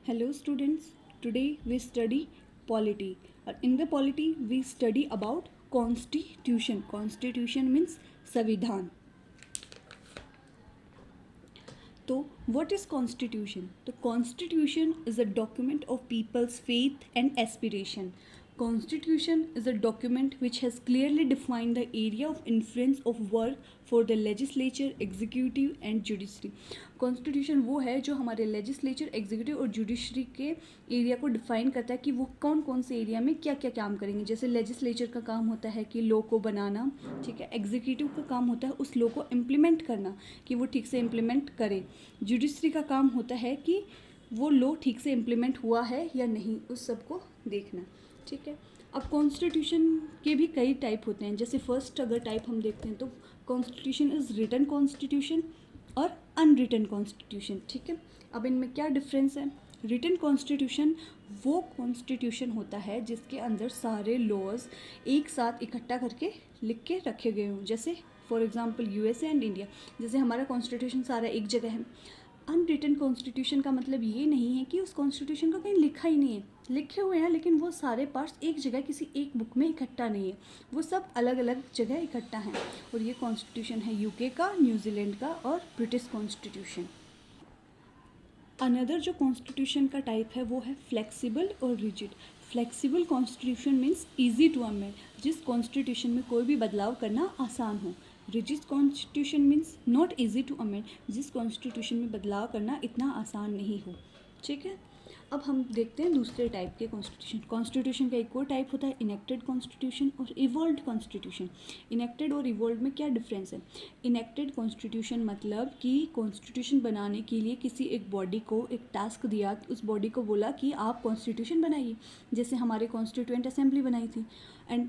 Hello students, today we study polity. In the polity we study about constitution. Constitution means संविधान. तो what is constitution? The constitution is a document of people's faith and aspiration. Constitution is a document which has clearly defined the area of influence of work for the legislature, executive and judiciary. Constitution वो है जो हमारे legislature, executive और judiciary के area को define करता है कि वो कौन कौन से एरिया में क्या क्या काम करेंगे. जैसे लेजिस्लेचर का काम होता है कि लॉ को बनाना, ठीक है. एग्जीक्यूटिव का काम होता है उस लॉ को इम्प्लीमेंट करना कि वो ठीक से इम्प्लीमेंट करे. जुडिशरी का काम होता है कि वो लॉ ठीक से इम्प्लीमेंट हुआ है या नहीं, उस सब को देखना, ठीक है. अब कॉन्स्टिट्यूशन के भी कई टाइप होते हैं. जैसे फर्स्ट अगर टाइप हम देखते हैं तो कॉन्स्टिट्यूशन इज़ रिटन कॉन्स्टिट्यूशन और अनरिटन कॉन्स्टिट्यूशन, ठीक है. अब इनमें क्या डिफरेंस है? रिटन कॉन्स्टिट्यूशन वो कॉन्स्टिट्यूशन होता है जिसके अंदर सारे लॉज एक साथ इकट्ठा करके लिख के रखे गए हों. जैसे for example USA and India, जैसे हमारा कॉन्स्टिट्यूशन सारा एक जगह है. अनरिटन कॉन्स्टिट्यूशन का मतलब ये नहीं है कि उस कॉन्स्टिट्यूशन का कहीं लिखा ही नहीं है. लिखे हुए हैं लेकिन वो सारे पार्ट्स एक जगह किसी एक बुक में इकट्ठा नहीं है, वो सब अलग अलग जगह इकट्ठा हैं. और ये कॉन्स्टिट्यूशन है यूके का, न्यूजीलैंड का और ब्रिटिश कॉन्स्टिट्यूशन. अनदर जो कॉन्स्टिट्यूशन का टाइप है वो है फ्लेक्सिबल और rigid. Flexible constitution means easy to amend, जिस कॉन्स्टिट्यूशन में कोई भी बदलाव करना आसान हो. Rigid constitution means not easy to amend, जिस कॉन्स्टिट्यूशन में बदलाव करना इतना आसान नहीं हो, ठीक है. अब हम देखते हैं दूसरे टाइप के कॉन्स्टिट्यूशन. कॉन्स्टिट्यूशन का एक और टाइप होता है इनेक्टेड कॉन्स्टिट्यूशन और इवॉल्व्ड कॉन्स्टिट्यूशन. इनेक्टेड और इवॉल्व्ड में क्या डिफरेंस है? इनेक्टेड कॉन्स्टिट्यूशन मतलब कि कॉन्स्टिट्यूशन बनाने के लिए किसी एक बॉडी को एक टास्क दिया, उस बॉडी को बोला कि आप कॉन्स्टिट्यूशन बनाइए, जैसे हमारे कॉन्स्टिट्यूएंट असेंबली बनाई थी. एंड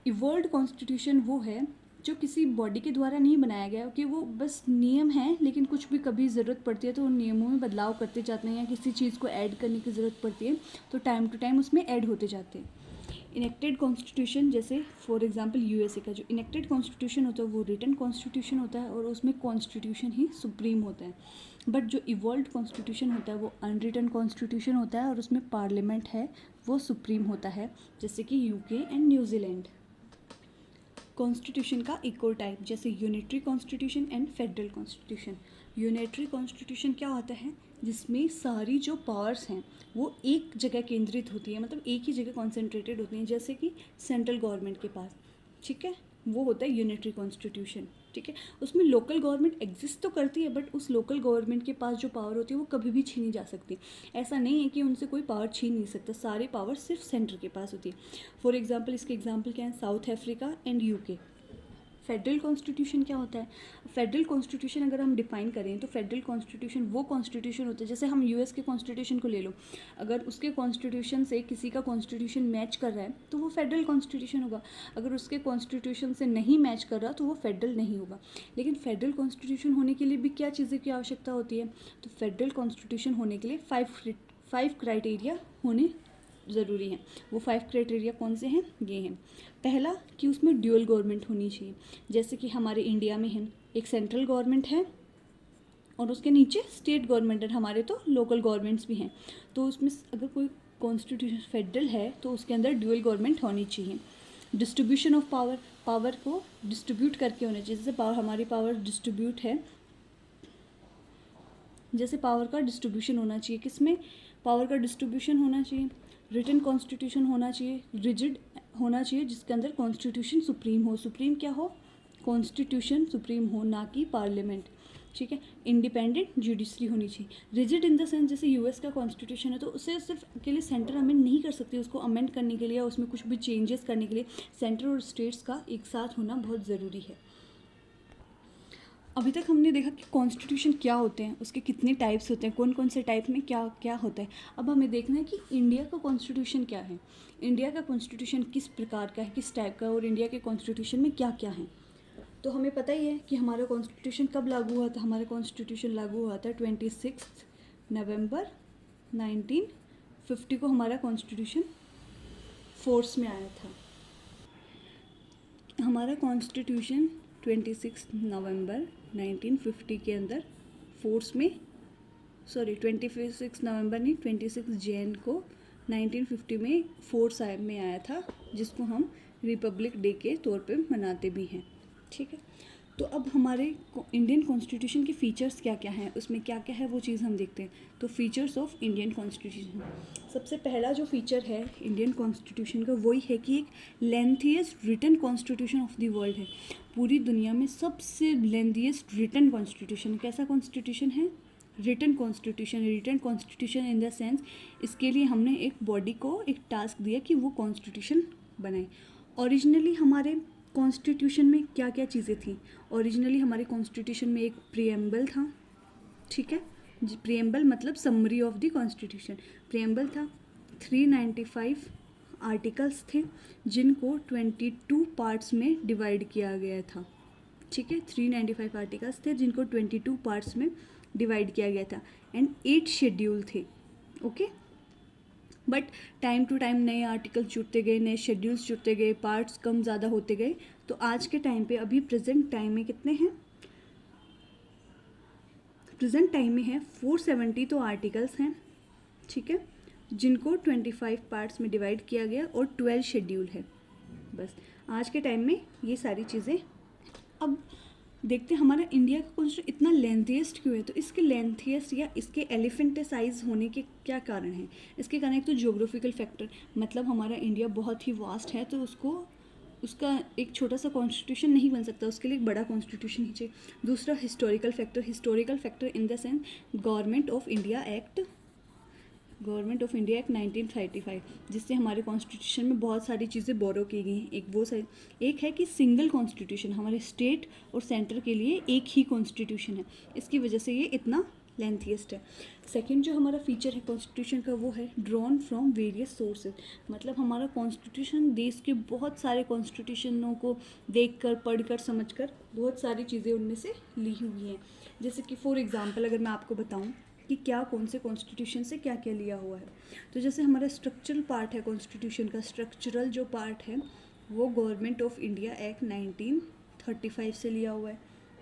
इवॉल्व्ड कॉन्स्टिट्यूशन वो है जो किसी बॉडी के द्वारा नहीं बनाया गया, कि वो बस नियम हैं लेकिन कुछ भी कभी ज़रूरत पड़ती है तो उन नियमों में बदलाव करते जाते हैं, या किसी चीज़ को ऐड करने की ज़रूरत पड़ती है तो टाइम टू टाइम उसमें ऐड होते जाते हैं. इनेक्टेड कॉन्स्टिट्यूशन जैसे फॉर एग्जांपल यूएसए का जो इनेक्टेड कॉन्स्टिट्यूशन होता है वो रिटन कॉन्स्टिट्यूशन होता है और उसमें कॉन्स्टिट्यूशन ही सुप्रीम होता है. बट जो इवॉल्व्ड कॉन्स्टिट्यूशन होता है वो अनरिटन कॉन्स्टिट्यूशन होता है और उसमें पार्लियामेंट है वो सुप्रीम होता है, जैसे कि यूके एंड न्यूजीलैंड. कॉन्स्टिट्यूशन का एक और टाइप जैसे unitary constitution and federal constitution. Unitary constitution क्या होता है? जिसमें सारी जो पावर्स हैं वो एक जगह केंद्रित होती है, मतलब एक ही जगह कॉन्सेंट्रेटेड होती हैं, जैसे कि सेंट्रल गवर्नमेंट के पास, ठीक है. वो होता है यूनिटरी कॉन्स्टिट्यूशन, ठीक है. उसमें लोकल गवर्नमेंट एग्जिस्ट तो करती है बट उस लोकल गवर्नमेंट के पास जो पावर होती है वो कभी भी छीनी जा सकती है. ऐसा नहीं है कि उनसे कोई पावर छीन नहीं सकता, सारी पावर सिर्फ सेंटर के पास होती है. फॉर एग्जांपल इसके एग्जांपल क्या है? South Africa and UK. Federal constitution क्या होता है? फेडरल कॉन्स्टिट्यूशन अगर हम डिफाइन करें तो फेडरल कॉन्स्टिट्यूशन वो कॉन्स्टिट्यूशन होता है, जैसे हम यूएस के कॉन्स्टिट्यूशन को ले लो, अगर उसके कॉन्स्टिट्यूशन से किसी का कॉन्स्टिट्यूशन मैच कर रहा है तो वो फेडरल कॉन्स्टिट्यूशन होगा. अगर उसके कॉन्स्टिट्यूशन से नहीं मैच कर रहा तो वो फेडरल नहीं होगा. लेकिन फेडरल कॉन्स्टिट्यूशन होने के लिए भी क्या चीज़ें की आवश्यकता होती है? तो फेडरल कॉन्स्टिट्यूशन होने के लिए फाइव क्राइटेरिया होने ज़रूरी हैं. वो 5 क्राइटेरिया कौन से हैं? ये हैं. पहला कि उसमें ड्यूअल गवर्नमेंट होनी चाहिए, जैसे कि हमारे इंडिया में है एक सेंट्रल गवर्नमेंट है और उसके नीचे स्टेट गवर्नमेंट है, हमारे तो लोकल गवर्नमेंट्स भी हैं. तो उसमें अगर कोई कॉन्स्टिट्यूशन फेडरल है तो उसके अंदर ड्यूअल गवर्नमेंट होनी चाहिए. डिस्ट्रीब्यूशन ऑफ पावर, पावर को डिस्ट्रीब्यूट करके होना चाहिए. जैसे पावर, हमारी पावर डिस्ट्रीब्यूट है, जैसे पावर का डिस्ट्रीब्यूशन होना चाहिए. किसमें पावर का डिस्ट्रीब्यूशन होना चाहिए? रिटन कॉन्स्टिट्यूशन होना चाहिए, रिजिड होना चाहिए, जिसके अंदर कॉन्स्टिट्यूशन सुप्रीम हो. सुप्रीम क्या हो? कॉन्स्टिट्यूशन सुप्रीम हो, ना कि पार्लियामेंट, ठीक है. इंडिपेंडेंट जुडिशरी होनी चाहिए. रिजिड इन द सेंस जैसे यूएस का कॉन्स्टिट्यूशन है तो उसे सिर्फ अकेले सेंटर अमेंड नहीं कर सकती, उसको अमेंड करने के लिए या उसमें कुछ भी चेंजेस करने के लिए सेंटर और स्टेट्स का एक साथ होना बहुत ज़रूरी है. अभी तक हमने देखा कि कॉन्स्टिट्यूशन क्या होते हैं, उसके कितने टाइप्स होते हैं, कौन कौन से टाइप में क्या क्या होता है. अब हमें देखना है कि इंडिया का कॉन्स्टिट्यूशन क्या है, इंडिया का कॉन्स्टिट्यूशन किस प्रकार का है, किस टाइप का है, और इंडिया के कॉन्स्टिट्यूशन में क्या क्या है. तो हमें पता ही है कि हमारा कॉन्स्टिट्यूशन कब लागू हुआ था. हमारा कॉन्स्टिट्यूशन लागू हुआ था 26 नवंबर 1950 को हमारा कॉन्स्टिट्यूशन फोर्स में आया था. हमारा कॉन्स्टिट्यूशन 26 नवंबर 1950 के अंदर फोर्स में सॉरी 26 नवंबर नहीं, 26 जैन को 1950 में फोर्स में आया था, जिसको हम रिपब्लिक डे के तौर पे मनाते भी हैं। ठीक है, तो अब हमारे इंडियन कॉन्स्टिट्यूशन के फीचर्स क्या क्या हैं, उसमें क्या क्या है वो चीज़ हम देखते हैं। तो फीचर्स ऑफ इंडियन कॉन्स्टिट्यूशन, सबसे पहला जो फीचर है इंडियन कॉन्स्टिट्यूशन का वही है कि एक lengthiest written constitution of the world है। पूरी दुनिया में सबसे लेंथीएस्ट रिटन कॉन्स्टिट्यूशन, कैसा कॉन्स्टिट्यूशन है? Written constitution. Written constitution in the sense, इसके लिए हमने एक बॉडी को एक टास्क दिया कि वो कॉन्स्टिट्यूशन बनाए। ओरिजिनली हमारे कॉन्स्टिट्यूशन में क्या क्या चीज़ें थी? ओरिजिनली हमारे कॉन्स्टिट्यूशन में एक प्रीएम्बल था, ठीक है, प्रीएम्बल मतलब summary of the constitution. Preamble था, 395 आर्टिकल्स थे जिनको 22 पार्ट्स में डिवाइड किया गया था। ठीक है, 395 आर्टिकल्स थे जिनको 22 पार्ट्स में डिवाइड किया गया था एंड 8 शेड्यूल थे। Okay, but time to time नए आर्टिकल्स जुड़ते गए, नए शेड्यूल्स जुड़ते गए, पार्ट्स कम ज़्यादा होते गए। तो आज के टाइम पे अभी प्रेजेंट टाइम में कितने हैं? प्रेजेंट टाइम में है 470 तो आर्टिकल्स हैं, ठीक है, जिनको 25 पार्ट्स में डिवाइड किया गया और 12 शेड्यूल है। बस आज के टाइम में ये सारी चीज़ें। अब देखते हैं हमारा इंडिया का कॉन्स्टिट्यूशन इतना लेंथीएस्ट क्यों है। तो इसके लेंथीएस्ट या इसके एलिफेंटेसाइज होने के क्या कारण हैं? इसके कारण एक तो ज्योग्राफिकल फैक्टर, मतलब हमारा इंडिया बहुत ही वास्ट है, तो उसका एक छोटा सा कॉन्स्टिट्यूशन नहीं बन सकता, उसके लिए एक बड़ा कॉन्स्टिट्यूशन ही चाहिए। दूसरा historical factor, historical factor in the sense government of India act 1935, जिससे हमारे कॉन्स्टिट्यूशन में बहुत सारी चीज़ें बोरो की गई हैं। एक है कि सिंगल कॉन्स्टिट्यूशन, हमारे स्टेट और सेंटर के लिए एक ही कॉन्स्टिट्यूशन है, इसकी वजह से ये इतना लेंथीएस्ट है। सेकंड जो हमारा फीचर है कॉन्स्टिट्यूशन का वो है ड्रॉन फ्रॉम वेरियस सोर्सेज, मतलब हमारा कॉन्स्टिट्यूशन देश के बहुत सारे कॉन्स्टिट्यूशनों को देखकर, पढ़कर, समझकर बहुत सारी चीज़ें उनमें से ली हुई हैं। जैसे कि फॉर एग्जांपल अगर मैं आपको बताऊं कि क्या कौन से कॉन्स्टिट्यूशन से क्या क्या लिया हुआ है, तो जैसे हमारा स्ट्रक्चरल पार्ट है कॉन्स्टिट्यूशन का, स्ट्रक्चरल जो पार्ट है वो गवर्नमेंट ऑफ इंडिया एक्ट 1935 से लिया हुआ है।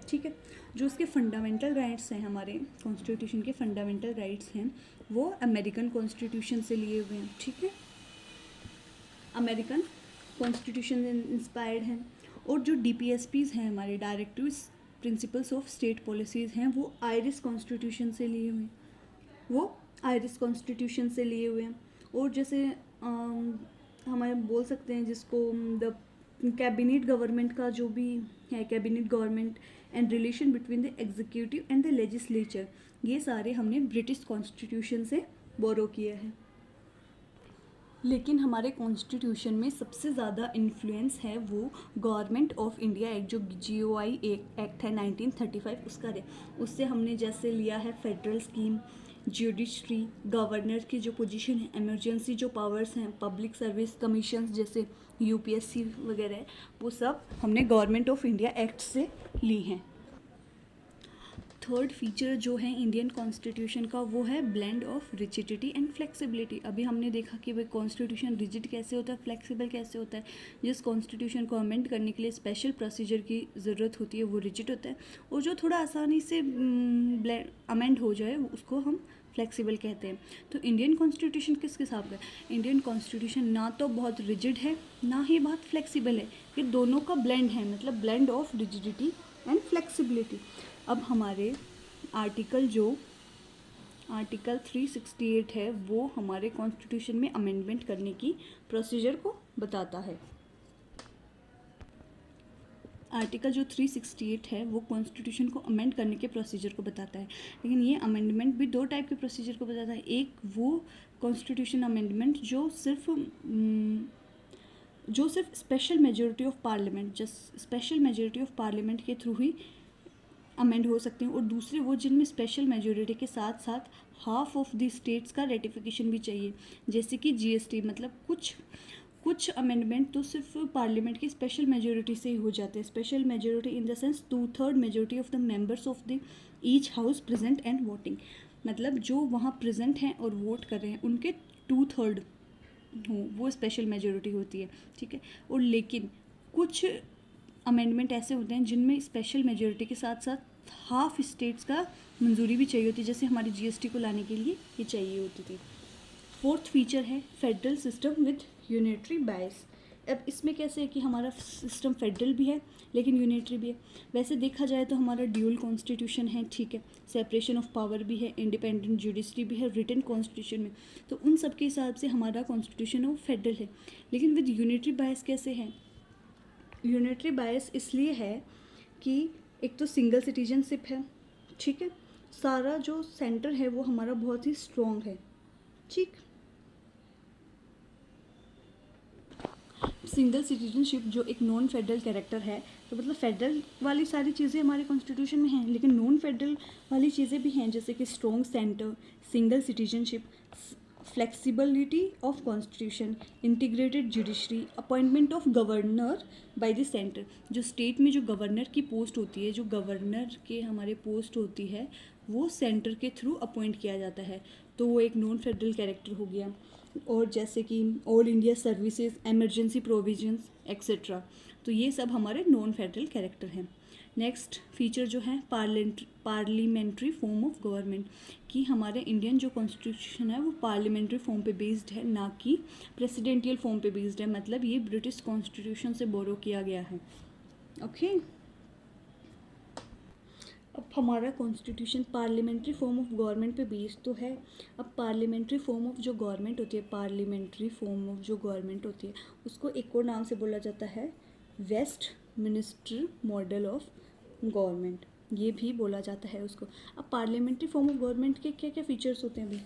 ठीक है, जो उसके फंडामेंटल राइट्स हैं, हमारे कॉन्स्टिट्यूशन के फंडामेंटल राइट्स हैं, वो अमेरिकन कॉन्स्टिट्यूशन से लिए हुए हैं। ठीक है, अमेरिकन कॉन्स्टिट्यूशन इंस्पायर्ड हैं। और जो DPSPs हैं, हमारे directives principles of state policies हैं, वो आयरिश कॉन्स्टिट्यूशन से लिए हुए हैं, और जैसे हमारे बोल सकते हैं जिसको द कैबिनेट गवर्नमेंट का जो भी है, cabinet government and relation between the executive and the legislature, ये सारे हमने ब्रिटिश कॉन्स्टिट्यूशन से बोरो किए हैं। लेकिन हमारे कॉन्स्टिट्यूशन में सबसे ज़्यादा इन्फ्लुएंस है वो गवर्नमेंट ऑफ इंडिया एक्ट, जो GOI एक्ट है 1935 उसका है। उससे हमने जैसे लिया है फेडरल स्कीम, जुडिशरी, गवर्नर की जो पोजीशन है, इमरजेंसी जो पावर्स हैं, पब्लिक सर्विस कमीशन जैसे UPSC वगैरह, वो सब हमने गवर्नमेंट ऑफ इंडिया एक्ट से ली हैं। थर्ड फीचर जो है इंडियन कॉन्स्टिट्यूशन का वो है blend of rigidity and flexibility. अभी हमने देखा कि भाई कॉन्स्टिट्यूशन रिजिड कैसे होता है, फ्लेक्सिबल कैसे होता है। जिस कॉन्स्टिट्यूशन को अमेंड करने के लिए स्पेशल प्रोसीजर की ज़रूरत होती है वो रिजिड होता है, और जो थोड़ा आसानी से अमेंड हो जाए उसको हम फ्लेक्सिबल कहते हैं। तो इंडियन कॉन्स्टिट्यूशन किसके हिसाब का? इंडियन कॉन्स्टिट्यूशन ना तो बहुत रिजिड है ना ही बहुत फ्लेक्सिबल है, ये दोनों का ब्लेंड है, मतलब blend of rigidity and flexibility. अब हमारे आर्टिकल 368 है वो हमारे कॉन्स्टिट्यूशन में अमेंडमेंट करने की प्रोसीजर को बताता है। आर्टिकल जो 368 है वो कॉन्स्टिट्यूशन को अमेंड करने के प्रोसीजर को बताता है, लेकिन ये अमेंडमेंट भी दो टाइप के प्रोसीजर को बताता है। एक वो कॉन्स्टिट्यूशन अमेंडमेंट जो सिर्फ स्पेशल मेजॉरिटी ऑफ पार्लियामेंट के थ्रू ही अमेंड हो सकते हैं, और दूसरे वो जिनमें स्पेशल मेजॉरिटी के साथ साथ हाफ ऑफ द स्टेट्स का रेटिफिकेशन भी चाहिए, जैसे कि GST। मतलब कुछ अमेंडमेंट तो सिर्फ पार्लियामेंट की स्पेशल मेजॉरिटी से ही हो जाते हैं। Special majority in the sense 2/3 majority of the members of the each house present and voting, मतलब जो वहाँ प्रेजेंट हैं और वोट कर रहे हैं उनके 2/3 हो, वो स्पेशल मेजॉरिटी होती है। ठीक है, और लेकिन कुछ अमेंडमेंट ऐसे होते हैं जिनमें स्पेशल मेजॉरिटी के साथ साथ हाफ स्टेट्स का मंजूरी भी चाहिए होती है, जैसे हमारी जीएसटी को लाने के लिए ये चाहिए होती थी। फोर्थ फीचर है फेडरल सिस्टम विद यूनिटरी बायस। अब इसमें कैसे है कि हमारा सिस्टम फेडरल भी है लेकिन यूनिटरी भी है। वैसे देखा जाए तो हमारा ड्यूअल कॉन्स्टिट्यूशन है, ठीक है, सेपरेशन ऑफ पावर भी है, इंडिपेंडेंट जुडिशरी भी है रिटन कॉन्स्टिट्यूशन में, तो उन सब के हिसाब से हमारा कॉन्स्टिट्यूशन है वो फेडरल है। लेकिन विद यूनिटरी बायस कैसे है? यूनिटरी बायस इसलिए है कि एक तो सिंगल सिटीजनशिप है, ठीक है, सारा जो सेंटर है वो हमारा बहुत ही स्ट्रॉन्ग है, ठीक। सिंगल सिटीजनशिप जो एक नॉन फेडरल कैरेक्टर है, तो मतलब फेडरल वाली सारी चीज़ें हमारे कॉन्स्टिट्यूशन में हैं, लेकिन नॉन फेडरल वाली चीज़ें भी हैं, जैसे कि strong centre, single citizenship, flexibility of constitution, integrated judiciary, appointment of governor by the centre. जो स्टेट में जो गवर्नर की पोस्ट होती है, जो गवर्नर के हमारे पोस्ट होती है, वो सेंटर के थ्रू अपॉइंट किया जाता है, तो वो एक नॉन फेडरल कैरेक्टर हो गया। और जैसे कि all India services, emergency provisions etcetera, तो ये सब हमारे नॉन फेडरल कैरेक्टर हैं। नेक्स्ट फीचर जो है पार्लियामेंट्री फॉर्म ऑफ गवर्नमेंट, कि हमारे इंडियन जो कॉन्स्टिट्यूशन है वो पार्लियामेंट्री फॉर्म पे बेस्ड है, ना कि प्रेसिडेंटियल फॉर्म पे बेस्ड है, मतलब ये ब्रिटिश कॉन्स्टिट्यूशन से बोरो किया गया है। ओके, अब हमारा constitution parliamentary form of government पे बेस्ड तो है। अब पार्लियामेंट्री फॉर्म ऑफ जो गवर्नमेंट होती है, पार्लियामेंट्री फॉर्म ऑफ जो गवर्नमेंट होती है, उसको एक और नाम से बोला जाता है Westminster model of government, ये भी बोला जाता है उसको। अब पार्लियामेंट्री फॉर्म ऑफ गवर्नमेंट के क्या क्या फीचर्स होते हैं भाई,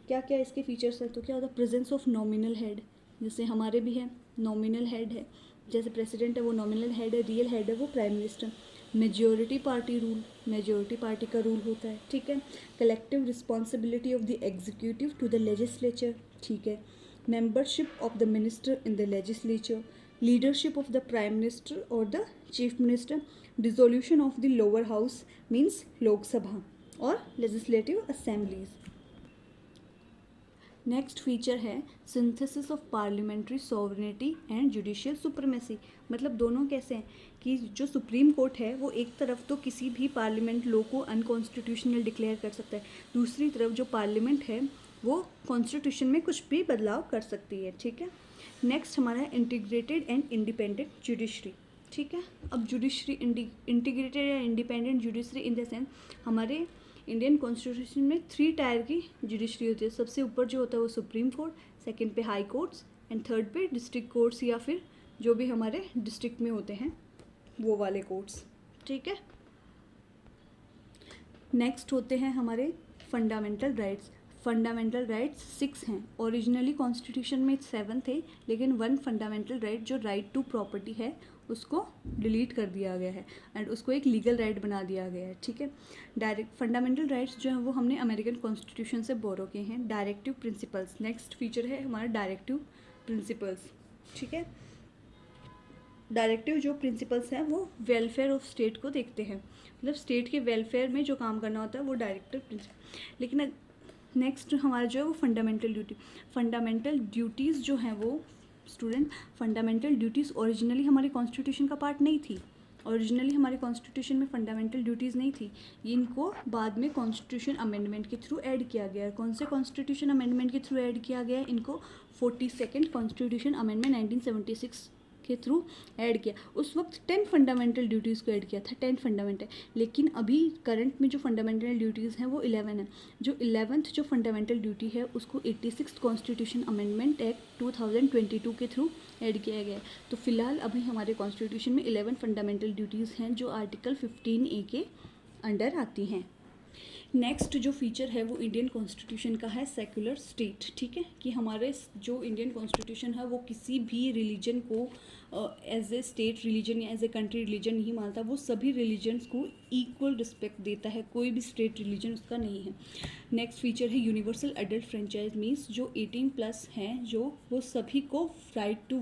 क्या क्या इसके फीचर्स हैं? तो क्या होता है, प्रेजेंस ऑफ नॉमिनल हेड, जैसे हमारे भी है नॉमिनल हेड है, जैसे प्रेसिडेंट है वो नॉमिनल हेड है, रियल हेड है वो prime minister. Majority party rule, majority party का रूल होता है, ठीक है। Collective responsibility of the executive to the legislature, ठीक है। Membership of the minister in the legislature, leadership of the prime minister और the chief minister, dissolution of the lower house means Lok Sabha और legislative assemblies. Next feature है synthesis of parliamentary sovereignty and judicial supremacy, मतलब दोनों कैसे हैं कि जो supreme court है वो एक तरफ तो किसी भी पार्लियामेंट लॉ को अनकॉन्स्टिट्यूशनल डिक्लेयर कर सकता है, दूसरी तरफ जो पार्लियामेंट है वो कॉन्स्टिट्यूशन में कुछ भी बदलाव कर सकती है, ठीक है। नेक्स्ट हमारा है इंटीग्रेटेड एंड इंडिपेंडेंट जुडिशरी, ठीक है। अब जुडिशरी इंटीग्रेटेड या independent judiciary in the sense, हमारे इंडियन कॉन्स्टिट्यूशन में 3 टायर की जुडिशरी होती है। सबसे ऊपर जो होता है वो सुप्रीम कोर्ट, सेकंड पे हाई कोर्ट्स एंड थर्ड पे डिस्ट्रिक्ट कोर्ट्स या फिर जो भी हमारे डिस्ट्रिक्ट में होते हैं वो वाले कोर्ट्स, ठीक है। नेक्स्ट होते हैं हमारे फंडामेंटल राइट्स। फंडामेंटल राइट्स 6 हैं, ओरिजिनली कॉन्स्टिट्यूशन में 7 थे, लेकिन 1 फंडामेंटल राइट जो राइट टू प्रॉपर्टी है उसको डिलीट कर दिया गया है एंड उसको एक लीगल राइट बना दिया गया है, ठीक है। डायरेक्ट फंडामेंटल राइट्स जो हैं वो हमने अमेरिकन कॉन्स्टिट्यूशन से बोरो किए हैं। डायरेक्टिव प्रिंसिपल्स, नेक्स्ट फीचर है हमारा डायरेक्टिव प्रिंसिपल्स, ठीक है। डायरेक्टिव जो प्रिंसिपल्स हैं वो वेलफेयर ऑफ स्टेट को देखते हैं, मतलब स्टेट के वेलफेयर में जो काम करना होता है वो डायरेक्टिव प्रिंसिपल। लेकिन नेक्स्ट हमारा जो है वो फंडामेंटल ड्यूटी, फंडामेंटल ड्यूटीज़ जो हैं वो स्टूडेंट, फंडामेंटल ड्यूटीज़ ओरिजिनली हमारे कॉन्स्टिट्यूशन का पार्ट नहीं थी, ओरिजिनली हमारे कॉन्स्टिट्यूशन में फंडामेंटल ड्यूटीज़ नहीं थी, इनको बाद में कॉन्स्टिट्यूशन अमेंडमेंट के थ्रू ऐड किया गया है। कौन से कॉन्स्टिट्यूशन अमेंडमेंट के थ्रू ऐड किया गया है? इनको 42nd कॉन्स्टिट्यूशन अमेंडमेंट 1976 के थ्रू ऐड किया। उस वक्त 10 फंडामेंटल ड्यूटीज़ को ऐड किया था, 10 फंडामेंटल, लेकिन अभी करंट में जो फंडामेंटल ड्यूटीज़ हैं वो 11 है। जो 11th जो फंडामेंटल ड्यूटी है उसको 86th कॉन्स्टिट्यूशन अमेंडमेंट एक्ट 2022 के थ्रू ऐड किया गया है। तो फिलहाल अभी हमारे कॉन्स्टिट्यूशन में 11 फंडामेंटल ड्यूटीज़ हैं जो आर्टिकल 15A के अंडर आती हैं। नेक्स्ट जो फीचर है वो इंडियन कॉन्स्टिट्यूशन का है सेक्युलर स्टेट, ठीक है, कि हमारे जो इंडियन कॉन्स्टिट्यूशन है वो किसी भी रिलीजन को एज ए स्टेट रिलीजन या एज ए कंट्री रिलीजन नहीं मानता, वो सभी रिलीजन्स को इक्वल रिस्पेक्ट देता है, कोई भी स्टेट रिलीजन उसका नहीं है। नेक्स्ट फीचर है यूनिवर्सल एडल्ट फ्रेंचाइज, मीन्स जो 18+ हैं जो वो सभी को राइट टू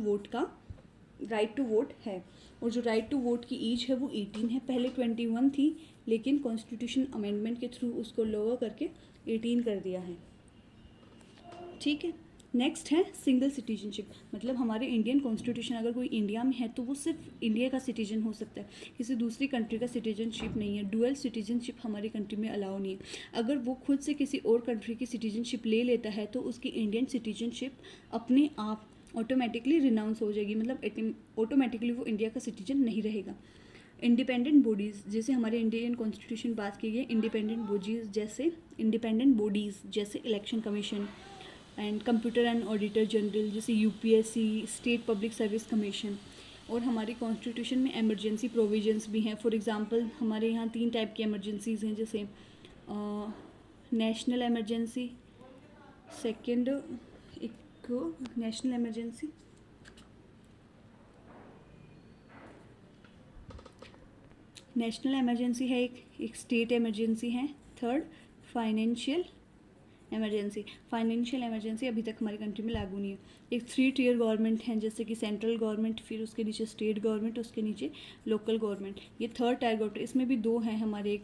वोट है, और जो राइट टू वोट की एज है वो 18 है, पहले 21 थी लेकिन कॉन्स्टिट्यूशन अमेंडमेंट के थ्रू उसको लोअर करके 18 कर दिया है, ठीक है। नेक्स्ट है सिंगल सिटीजनशिप, मतलब हमारे इंडियन कॉन्स्टिट्यूशन, अगर कोई इंडिया में है तो वो सिर्फ इंडिया का सिटीजन हो सकता है, किसी दूसरी कंट्री का सिटीजनशिप नहीं है। डुअल सिटीजनशिप हमारी कंट्री में अलाउ नहीं है। अगर वो खुद से किसी और कंट्री की सिटीजनशिप ले लेता है तो उसकी इंडियन सिटीजनशिप अपने आप ऑटोमेटिकली रिनाउंस हो जाएगी, मतलब ऑटोमेटिकली वो इंडिया का सिटीजन नहीं रहेगा। इंडिपेंडेंट बॉडीज़, जैसे हमारे इंडियन कॉन्स्टिट्यूशन बात की गई, इंडिपेंडेंट बॉडीज़ जैसे election commission and comptroller and auditor general, जैसे UPSC, state public service commission. और हमारी कॉन्स्टिट्यूशन में इमरजेंसी प्रोविजंस भी हैं। फॉर एग्जांपल हमारे यहाँ 3 टाइप की इमरजेंसीज हैं, जैसे नेशनल इमरजेंसी, सेकंड एक नेशनल इमरजेंसी, है, एक स्टेट इमरजेंसी है, थर्ड फाइनेंशियल इमरजेंसी अभी तक हमारी कंट्री में लागू नहीं है। एक 3 टियर गवर्नमेंट है, जैसे कि सेंट्रल गवर्नमेंट, फिर उसके नीचे स्टेट गवर्नमेंट, उसके नीचे लोकल गवर्नमेंट। ये 3rd टायर गवर्नमेंट, इसमें भी 2 हैं हमारे, एक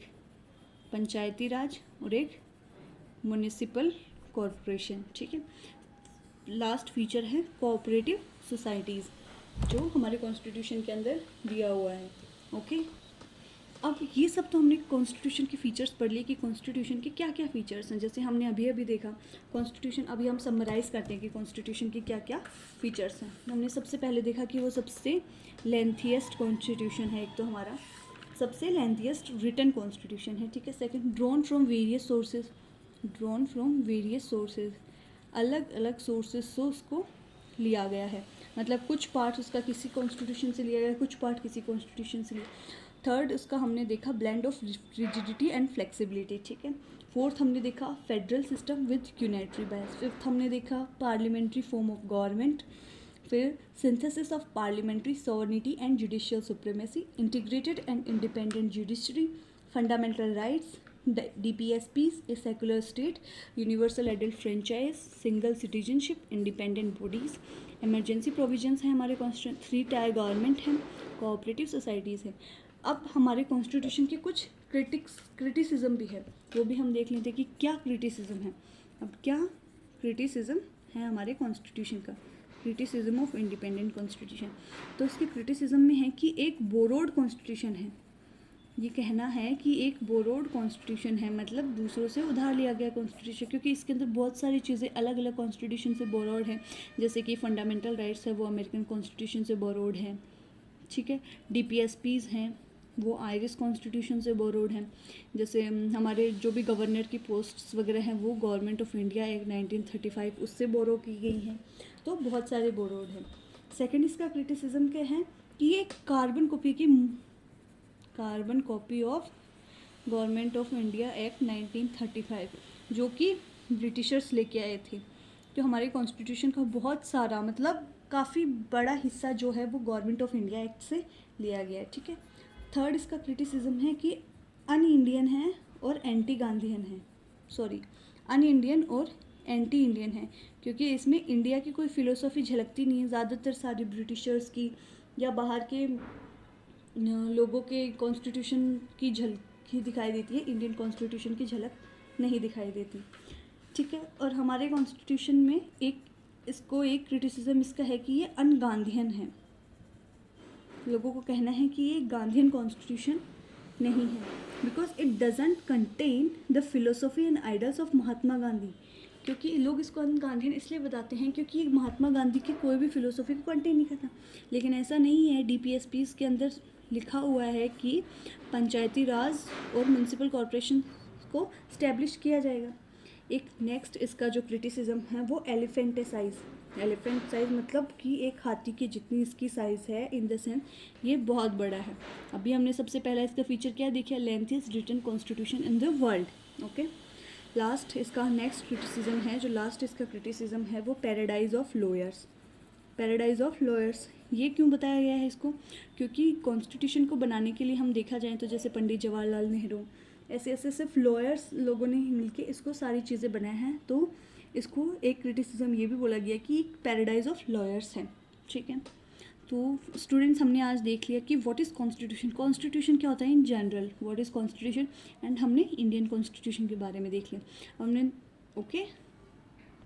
पंचायती राज और एक म्युनिसिपल कॉरपोरेशन, ठीक है। लास्ट फीचर है कोऑपरेटिव सोसाइटीज़, जो हमारे कॉन्स्टिट्यूशन के अंदर दिया हुआ है। ओके, अब ये सब तो हमने कॉन्स्टिट्यूशन के फीचर्स पढ़ लिए कि कॉन्स्टिट्यूशन के क्या क्या फीचर्स हैं। जैसे हमने अभी अभी देखा कॉन्स्टिट्यूशन, अभी हम समराइज़ करते हैं कि कॉन्स्टिट्यूशन के क्या क्या फीचर्स हैं। हमने सबसे पहले देखा कि वो सबसे लेंथीएस्ट कॉन्स्टिट्यूशन है, एक तो हमारा सबसे लेंथीएस्ट रिटन कॉन्स्टिट्यूशन है, ठीक है। Second, drawn from various sources, अलग अलग सोर्सेज से उसको लिया गया है, मतलब कुछ पार्ट उसका किसी कॉन्स्टिट्यूशन से लिया गया, कुछ पार्ट किसी कॉन्स्टिट्यूशन से लिया। थर्ड, उसका हमने देखा blend of rigidity and flexibility, ठीक है। फोर्थ, हमने देखा federal system with unitary bias. Fifth, हमने देखा पार्लियामेंट्री फॉर्म ऑफ गवर्नमेंट। फिर synthesis of parliamentary sovereignty and judicial supremacy, integrated and independent judiciary, fundamental rights, DPSPs, a secular state, universal adult franchise, single citizenship, independent bodies, emergency provisions हैं हमारे constitution, 3 tyre government हैं, cooperative societies हैं। अब हमारे constitution के कुछ criticism भी है, वो भी हम देख लेते हैं कि क्या क्रिटिसिज्म है। अब क्या क्रिटिसिज्म है हमारे कॉन्स्टिट्यूशन का, क्रिटिसिज्म ऑफ इंडिपेंडेंट कॉन्स्टिट्यूशन। तो इसके क्रिटिसिज्म में है कि एक बोरोड कॉन्स्टिट्यूशन है, ये कहना है कि एक बोरोड कॉन्स्टिट्यूशन है, मतलब दूसरों से उधार लिया गया कॉन्स्टिट्यूशन, क्योंकि इसके अंदर बहुत सारी चीज़ें अलग अलग कॉन्स्टिट्यूशन से बोरोड हैं। जैसे कि फंडामेंटल राइट्स है वो अमेरिकन कॉन्स्टिट्यूशन से बोरोड है, ठीक है। DPSPs हैं वो आयरिश कॉन्स्टिट्यूशन से बोरोड हैं। जैसे हमारे जो भी गवर्नर की पोस्ट्स वगैरह हैं वो गवर्नमेंट ऑफ इंडिया एक्ट 1935 उससे बोरो की गई हैं। तो बहुत सारे बोरोड हैं। सेकेंड, इसका क्रिटिसिज्म क्या है कि ये carbon copy of government of India act 1935 जो कि ब्रिटिशर्स लेके आए थे। तो हमारे कॉन्स्टिट्यूशन का बहुत सारा, मतलब काफ़ी बड़ा हिस्सा जो है वो गवर्नमेंट ऑफ इंडिया एक्ट से लिया गया है, ठीक है। थर्ड, इसका क्रिटिसिज्म है कि अन इंडियन है और एंटी गांधीयन है, अन इंडियन और एंटी इंडियन है, क्योंकि इसमें इंडिया की कोई फिलोसफी झलकती नहीं है। ज़्यादातर सारी ब्रिटिशर्स की या बाहर के लोगों के कॉन्स्टिट्यूशन की झलक दिखाई देती है, इंडियन कॉन्स्टिट्यूशन की झलक नहीं दिखाई देती, ठीक है। और हमारे कॉन्स्टिट्यूशन में एक क्रिटिसिज्म इसका है कि ये अनगांधीयन है। लोगों को कहना है कि ये गांधीयन कॉन्स्टिट्यूशन नहीं है, because it doesn't contain the philosophy and ideals of Mahatma Gandhi. क्योंकि लोग इसको अनगांधीयन इसलिए बताते हैं क्योंकि ये महात्मा गांधी की कोई भी फिलोसफी को कंटेन नहीं करता, लेकिन ऐसा नहीं है। DPSPs के अंदर लिखा हुआ है कि पंचायती राज और म्यूनसिपल कॉरपोरेशन को स्टैब्लिश किया जाएगा। एक नेक्स्ट इसका जो क्रिटिसिज्म है वो एलिफेंट साइज़, मतलब कि एक हाथी की जितनी इसकी साइज़ है, इन द सेंस ये बहुत बड़ा है। अभी हमने सबसे पहला इसका फीचर क्या देखा, lengthiest written constitution in the world. Okay, last इसका नेक्स्ट क्रिटिसिज्म है, जो लास्ट इसका क्रिटिसिज्म है वो पैराडाइज ऑफ लॉयर्स। ये क्यों बताया गया है इसको, क्योंकि कॉन्स्टिट्यूशन को बनाने के लिए हम देखा जाए तो जैसे पंडित जवाहरलाल नेहरू ऐसे सिर्फ लॉयर्स लोगों ने मिलके इसको सारी चीज़ें बनाए हैं। तो इसको एक क्रिटिसिज्म ये भी बोला गया कि एक पैराडाइज ऑफ लॉयर्स है, ठीक है। तो स्टूडेंट्स, हमने आज देख लिया कि व्हाट इज़ कॉन्स्टिट्यूशन क्या होता है in general, what is constitution, and हमने इंडियन कॉन्स्टिट्यूशन के बारे में देख लिया हमने। ओके।